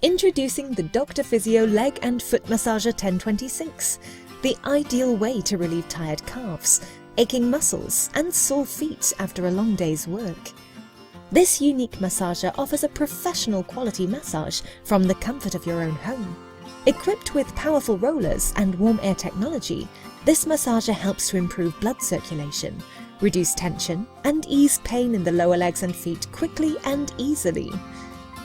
Introducing the Dr. Physio Leg and Foot Massager 1026, the ideal way to relieve tired calves, aching muscles and sore feet after a long day's work. This unique massager offers a professional quality massage from the comfort of your own home. Equipped with powerful rollers and warm air technology, this massager helps to improve blood circulation, reduce tension, and ease pain in the lower legs and feet quickly and easily.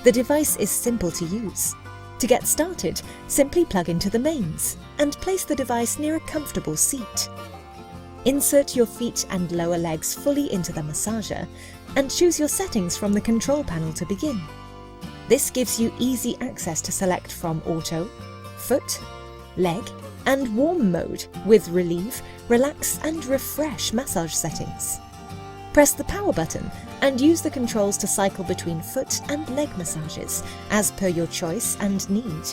The device is simple to use. To get started, simply plug into the mains and place the device near a comfortable seat. Insert your feet and lower legs fully into the massager and choose your settings from the control panel to begin. This gives you easy access to select from auto, foot, leg, and warm mode with relieve, relax and refresh massage settings. Press the power button and use the controls to cycle between foot and leg massages as per your choice and need.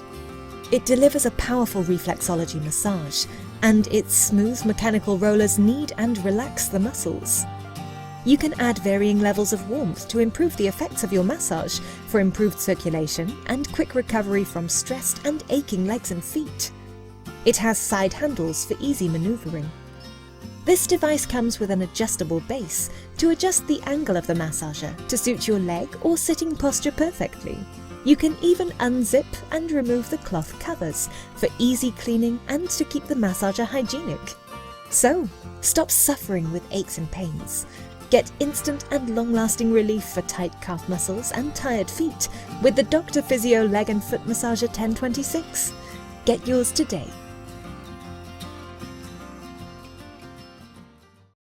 It delivers a powerful reflexology massage, and its smooth mechanical rollers knead and relax the muscles. You can add varying levels of warmth to improve the effects of your massage for improved circulation and quick recovery from stressed and aching legs and feet. It has side handles for easy maneuvering. This device comes with an adjustable base to adjust the angle of the massager to suit your leg or sitting posture perfectly. You can even unzip and remove the cloth covers for easy cleaning and to keep the massager hygienic. So, stop suffering with aches and pains. Get instant and long-lasting relief for tight calf muscles and tired feet with the Dr. Physio Leg and Foot Massager 1026. Get yours today.